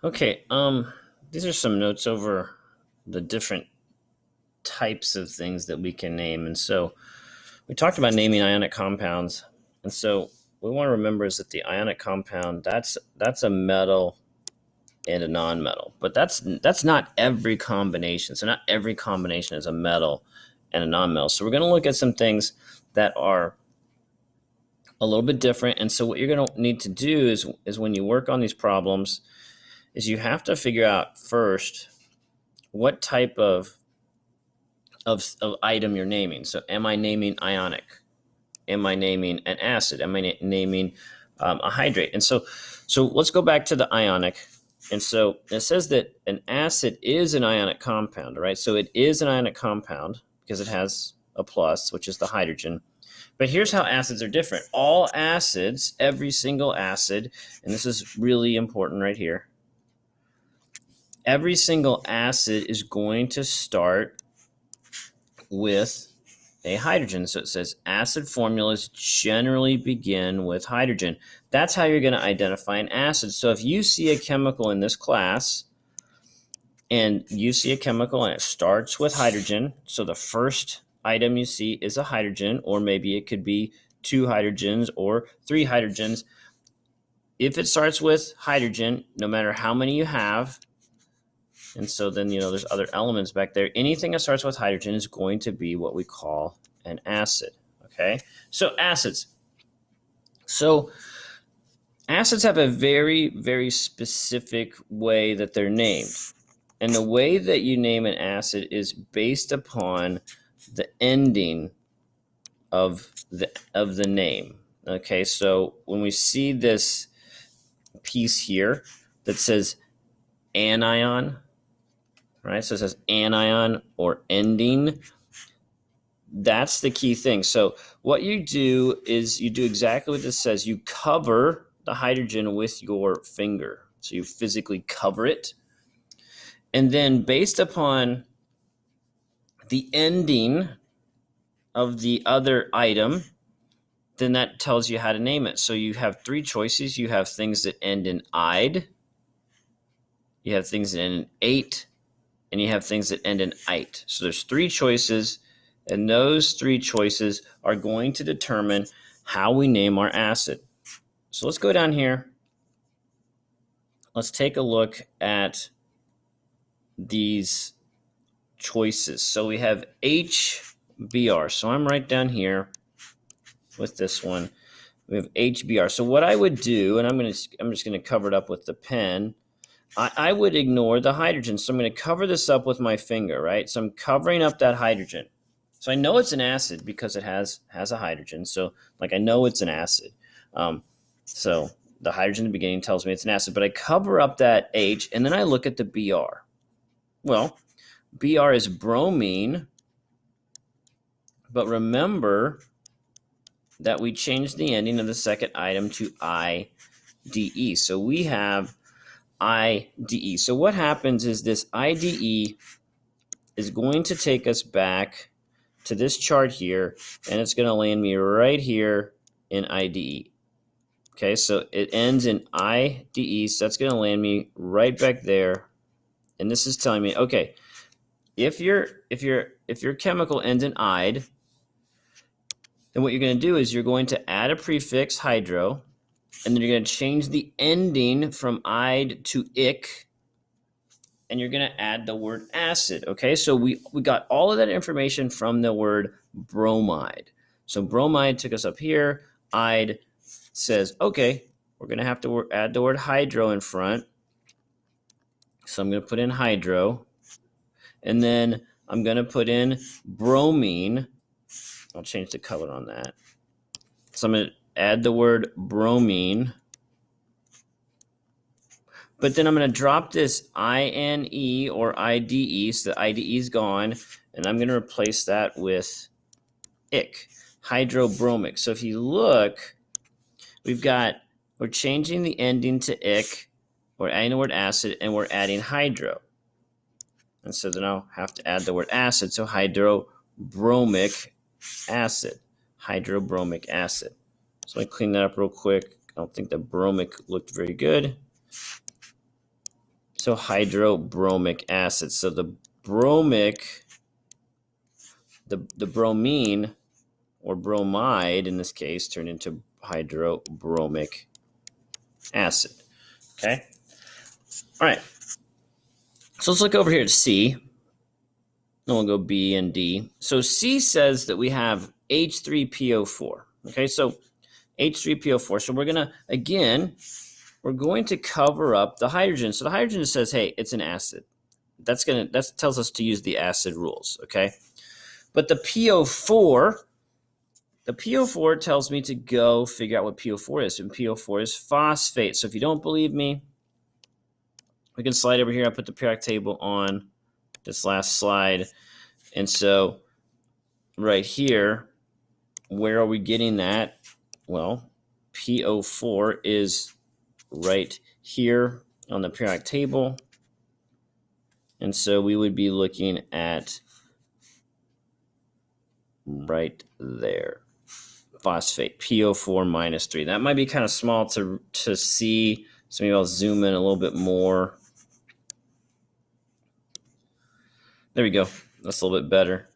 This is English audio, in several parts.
Okay, these are some notes over the different types of things that we can name. And so we talked about naming ionic compounds. And so we want to remember is that the ionic compound, that's a metal and a non-metal. But that's not every combination. So not every combination is a metal and a non-metal. So we're going to look at some things that are a little bit different. And so what you're going to need to do is when you work on these problems, is you have to figure out first what type of item you're naming. So am I naming ionic? Am I naming an acid? Am I naming a hydrate? And so let's go back to the ionic. And so it says that an acid is an ionic compound, right? So it is an ionic compound because it has a plus, which is the hydrogen. But here's how acids are different. All acids, every single acid, and this is really important right here, every single acid is going to start with a hydrogen. So it says acid formulas generally begin with hydrogen. That's how you're going to identify an acid. So if you see a chemical in this class and you see a chemical and it starts with hydrogen, so the first item you see is a hydrogen, or maybe it could be 2 hydrogens or 3 hydrogens. If it starts with hydrogen, no matter how many you have, and so then, there's other elements back there. Anything that starts with hydrogen is going to be what we call an acid. Okay, so acids. So acids have a very, very specific way that they're named. And the way that you name an acid is based upon the ending of the name. Okay, so when we see this piece here that says anion, right? So it says anion or ending. That's the key thing. So what you do is you do exactly what this says. You cover the hydrogen with your finger. So you physically cover it. And then based upon the ending of the other item, then that tells you how to name it. So you have 3 choices. You have things that end in "ide", you have things that end in "ate", and you have things that end in "ite". So there's 3 choices, and those 3 choices are going to determine how we name our acid. So let's go down here. Let's take a look at these choices. So we have HBr. So I'm right down here with this one. We have HBr. So what I would do, and I'm just going to cover it up with the pen. I would ignore the hydrogen. So I'm going to cover this up with my finger, right? So I'm covering up that hydrogen. So I know it's an acid because it has a hydrogen. So I know it's an acid. So the hydrogen in the beginning tells me it's an acid, but I cover up that H and then I look at the Br. Well, Br is bromine, but remember that we changed the ending of the second item to IDE. So we have IDE. So what happens is this IDE is going to take us back to this chart here, and it's going to land me right here in IDE. Okay, so it ends in IDE, so that's going to land me right back there. And this is telling me, okay, if your chemical ends in "ide", then what you're going to do is you're going to add a prefix hydro, and then you're going to change the ending from "ide" to "ic", and you're going to add the word acid. Okay, so we got all of that information from the word bromide. So bromide took us up here. Ide says, okay, we're going to have to add the word hydro in front. So I'm going to put in hydro. And then I'm going to put in bromine. I'll change the color on that. So I'm going to add the word bromine. But then I'm going to drop this INE or IDE, so the IDE is gone, and I'm going to replace that with IC, hydrobromic. So if you look, we're changing the ending to IC, we're adding the word acid, and we're adding hydro. And so then I'll have to add the word acid, so hydrobromic acid, hydrobromic acid. So let me clean that up real quick. I don't think the bromic looked very good. So hydrobromic acid. So the bromic, the bromine or bromide in this case turned into hydrobromic acid. Okay. All right. So let's look over here at C. Then we'll go B and D. So C says that we have H3PO4. Okay, so H3PO4. So we're going to cover up the hydrogen. So the hydrogen says, hey, it's an acid. That tells us to use the acid rules. Okay, but the PO4 tells me to go figure out what PO4 is. And PO4 is phosphate. So if you don't believe me, we can slide over here. I put the periodic table on this last slide. And so right here, where are we getting that? Well, PO4 is right here on the periodic table. And so we would be looking at right there, phosphate, PO4 minus 3. That might be kind of small to see, so maybe I'll zoom in a little bit more. There we go. That's a little bit better.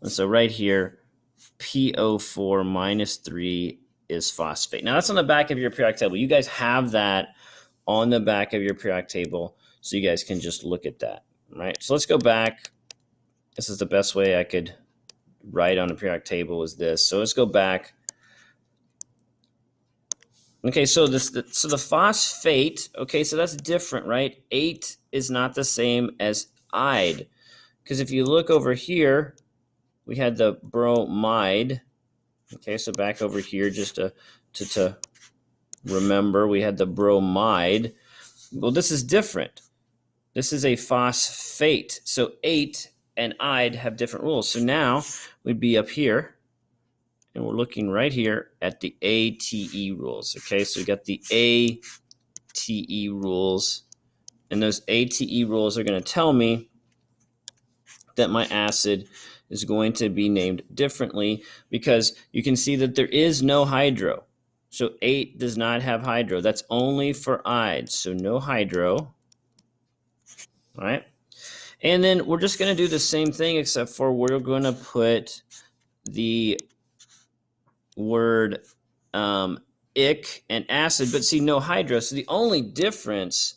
And so right here, PO4 minus 3 is phosphate. Now that's on the back of your periodic table. You guys have that on the back of your periodic table, so you guys can just look at that, right? So let's go back. This is the best way I could write on a periodic table is this. So let's go back. Okay, so the phosphate, okay, so that's different, right? 8 is not the same as ide. Because if you look over here, we had the bromide. Okay, so back over here, just to remember, we had the bromide. Well, this is different. This is a phosphate. So 8 and ide have different rules. So now we'd be up here, and we're looking right here at the ATE rules. Okay, so we got the ATE rules, and those ATE rules are going to tell me that my acid is going to be named differently, because you can see that there is no hydro. So 8 does not have hydro. That's only for ide. So no hydro. All right. And then we're just going to do the same thing, except for we're going to put the word ic and acid, but see, no hydro. So the only difference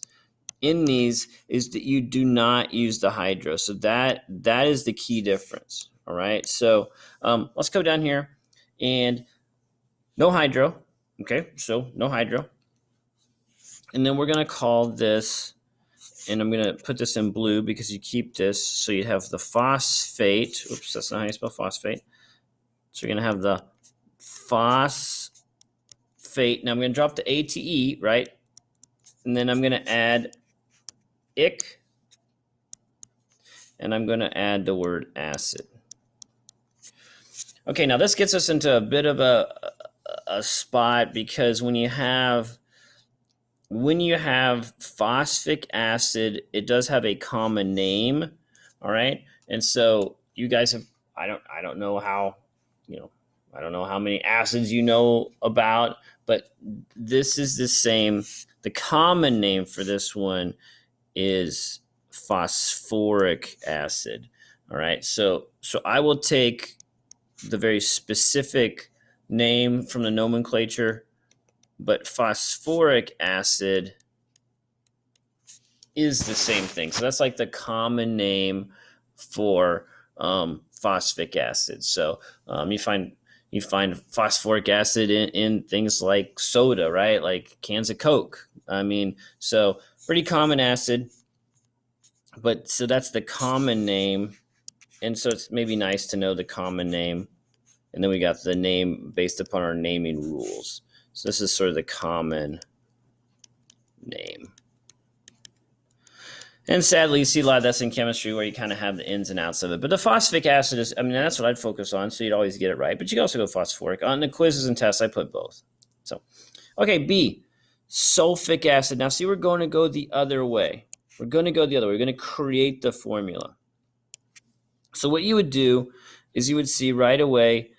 in these is that you do not use the hydro. So that is the key difference. All right. So let's go down here and no hydro. Okay. So no hydro. And then we're going to call this, and I'm going to put this in blue because you keep this. So you have the phosphate. Oops, that's not how you spell phosphate. So you're going to have the phosphate. Now I'm going to drop the ATE, right? And then I'm going to add ic. And I'm going to add the word acid. Okay, now this gets us into a bit of a spot, because when you have phosphoric acid, it does have a common name. All right, and so you guys have, I don't know how, I don't know how many acids you know about, but this is the same. The common name for this one is phosphoric acid. All right, so I will take the very specific name from the nomenclature, but phosphoric acid is the same thing. So that's like the common name for phosphoric acid. So you find phosphoric acid in things like soda, right? Like cans of Coke. I mean, so pretty common acid. But so that's the common name. And so it's maybe nice to know the common name. And then we got the name based upon our naming rules. So this is sort of the common name. And sadly, you see a lot of that's in chemistry where you kind of have the ins and outs of it. But the phosphoric acid is, I mean, that's what I'd focus on, so you'd always get it right. But you can also go phosphoric. On the quizzes and tests, I put both. So, okay, B, sulfuric acid. Now, see, we're going to go the other way. We're going to create the formula. So what you would do is you would see right away,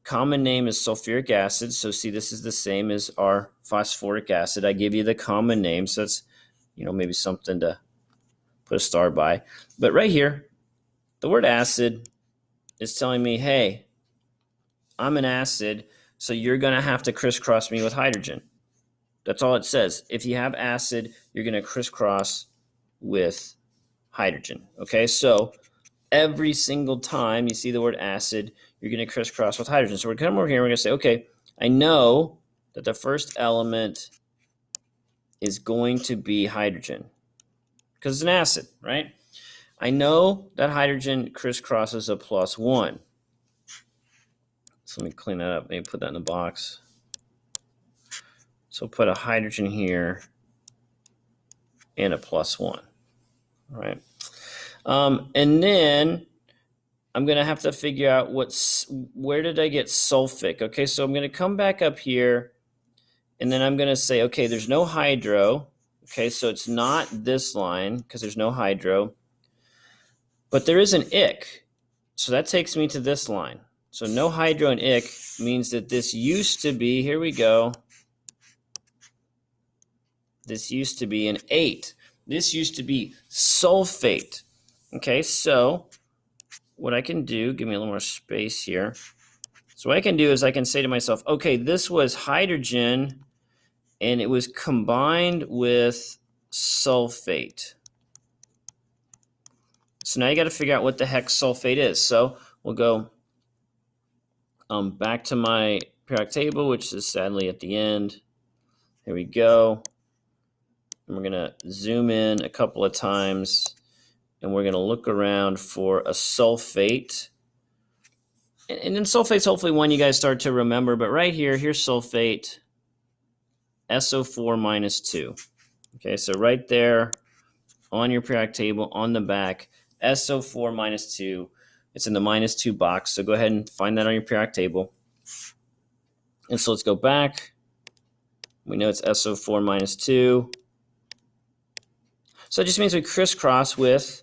common name is sulfuric acid. So see, this is the same as our phosphoric acid. I give you the common name. So it's maybe something to put a star by. But right here, the word acid is telling me, hey, I'm an acid, so you're going to have to crisscross me with hydrogen. That's all it says. If you have acid, you're going to crisscross with hydrogen. Okay, so every single time you see the word acid, you're going to crisscross with hydrogen. So we're going to come over here and we're going to say, okay, I know that the first element is going to be hydrogen because it's an acid, right? I know that hydrogen crisscrosses a +1. So let me clean that up. Maybe put that in the box. So put a hydrogen here and a +1. All right. And then I'm going to have to figure out where did I get sulfuric? Okay, so I'm going to come back up here, and then I'm going to say, okay, there's no hydro. Okay, so it's not this line because there's no hydro. But there is an ick. So that takes me to this line. So no hydro and ick means that this used to be, here we go, this used to be an 8. This used to be sulfate. Okay, so what I can do, give me a little more space here. So what I can do is I can say to myself, okay, this was hydrogen and it was combined with sulfate. So now you got to figure out what the heck sulfate is. So we'll go back to my periodic table, which is sadly at the end. Here we go. And we're going to zoom in a couple of times, and we're going to look around for a sulfate. And then sulfate's hopefully one you guys start to remember, but right here, here's sulfate, SO4 minus 2. Okay, so right there on your periodic table, on the back, SO4 minus 2. It's in the -2 box, so go ahead and find that on your periodic table. And so let's go back. We know it's SO4 minus 2. So it just means we crisscross with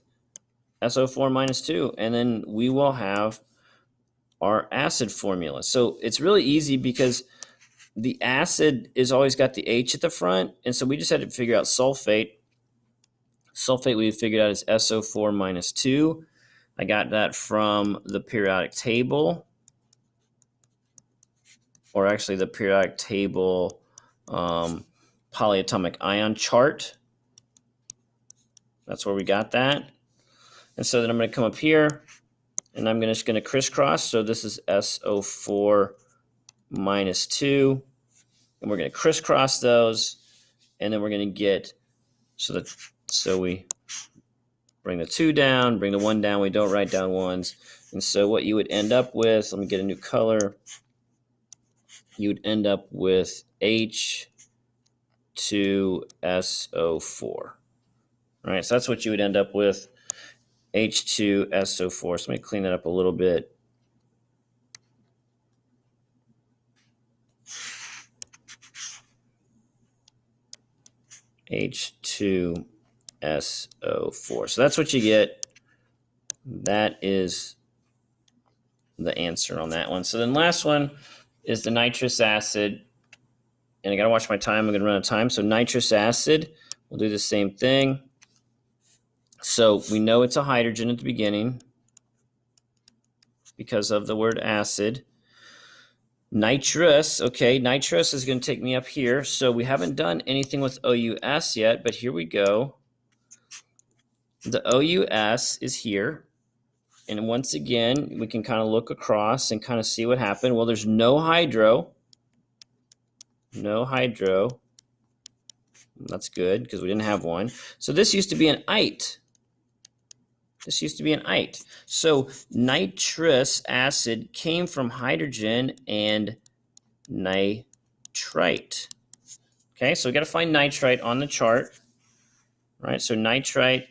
SO4 minus 2, and then we will have our acid formula. So it's really easy because the acid is always got the H at the front, and so we just had to figure out sulfate. Sulfate we figured out is SO4 minus 2. I got that from the periodic table, or actually the periodic table polyatomic ion chart. That's where we got that. And so then I'm going to come up here, and I'm just going to crisscross. So this is SO4 minus 2. And we're going to crisscross those. And then we're going to get, so we bring the 2 down, bring the 1 down. We don't write down 1s. And so what you would end up with, let me get a new color. You would end up with H2SO4. All right, so that's what you would end up with, H2SO4. So let me clean that up a little bit. H2SO4. So that's what you get. That is the answer on that one. So then last one is the nitrous acid. And I got to watch my time. I'm going to run out of time. So nitrous acid, we'll do the same thing. So we know it's a hydrogen at the beginning because of the word acid. Nitrous, okay, nitrous is going to take me up here. So we haven't done anything with OUS yet, but here we go. The OUS is here. And once again, we can kind of look across and kind of see what happened. Well, there's no hydro. No hydro. That's good because we didn't have one. So this used to be an ite. This used to be an ite. So nitrous acid came from hydrogen and nitrite. Okay, so we got to find nitrite on the chart. All right, so nitrite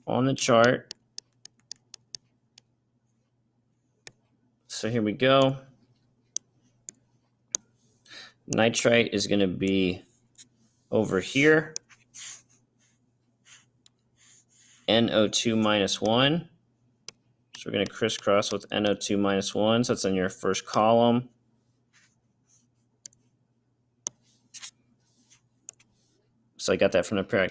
on the chart. So here we go. Nitrite is going to be over here. NO2 minus 1. So we're going to crisscross with NO2 minus 1. So that's in your first column. So I got that from the periodic